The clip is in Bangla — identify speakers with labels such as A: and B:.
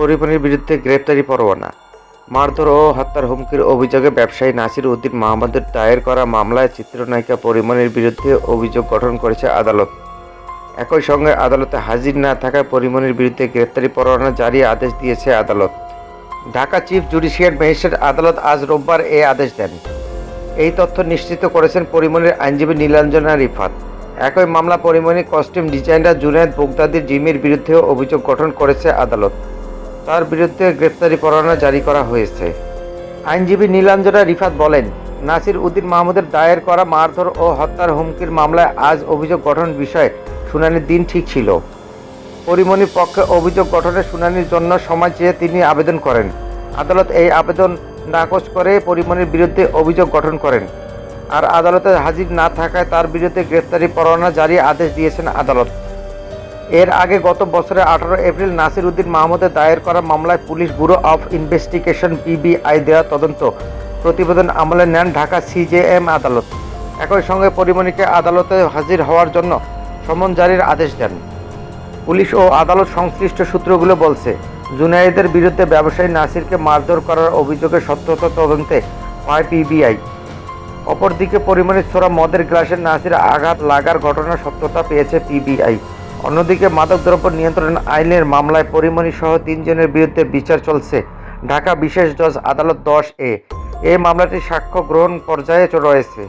A: পরিমণির বিরুদ্ধে গ্রেপ্তারি পরোয়ানা। মারধর ও হত্যার হুমকির অভিযোগে ব্যবসায়ী নাসির উদ্দিন মাহমুদের দায়ের করা মামলায় চিত্রনায়িকা পরিমণির বিরুদ্ধে অভিযোগ গঠন করেছে আদালত। একই সঙ্গে আদালতে হাজির না থাকায় পরিমণির বিরুদ্ধে গ্রেপ্তারি পরোয়ানা জারির আদেশ দিয়েছে আদালত। ঢাকা চিফ জুডিশিয়াল ম্যাজিস্ট্রেট আদালত আজ রোববার এ আদেশ দেন। এই তথ্য নিশ্চিত করেছেন পরিমণির আইনজীবী নীলাঞ্জনা রিফাত। একই মামলা পরিমণি কস্টিউম ডিজাইনার জুনায়েদ বুগদাদির জিমির বিরুদ্ধেও অভিযোগ গঠন করেছে আদালত। তার বিরুদ্ধে গ্রেপ্তারি পরোয়ানা জারি করা হয়েছে। আইনজীবী নীলাঞ্জনা রিফাত বলেন, নাসির উদ্দিন মাহমুদের দায়ের করা মারধর ও হত্যার হুমকির মামলায় আজ অভিযোগ গঠন বিষয়ে শুনানির দিন ঠিক ছিল। পরিমণির পক্ষে অভিযোগ গঠনের শুনানির জন্য সময় চেয়ে তিনি আবেদন করেন। আদালত এই আবেদন নাকচ করে পরিমণির বিরুদ্ধে অভিযোগ গঠন করেন। আর আদালতে হাজির না থাকায় তার বিরুদ্ধে গ্রেপ্তারি পরোয়ানা জারি আদেশ দিয়েছেন আদালত। এর আগে গত বছরের 18 এপ্রিল নাসির উদ্দিন মাহমুদের দায়ের করা মামলায় police bureau of investigation PBI দেওয়া তদন্ত প্রতিবেদন আমলে নেন ঢাকা সিজেএম আদালত। একই সঙ্গে পরিমণিকে আদালতে হাজির হওয়ার জন্য সমন জারির আদেশ দেন। পুলিশ ও আদালত সংশ্লিষ্ট সূত্রগুলো বলছে, জুনায়েদের বিরুদ্ধে ব্যবসায়ী নাসিরকে মারধর করার অভিযোগের সত্যতা তদন্তে হয় পিবিআই। অপরদিকে পরিমণির ছোড়া মদের গ্লাসে নাসির আঘাত লাগার ঘটনার সত্যতা পেয়েছে পিবিআই। অন্যদিকে মাদকদ্রব্য নিয়ন্ত্রণ আইনের মামলায় পরিমণি সহ 3 জনের বিরুদ্ধে বিচার চলছে ঢাকা বিশেষ জজ আদালত 10 এ। এই মামলাটি সাক্ষ্য গ্রহণ পর্যায়ে রয়েছে।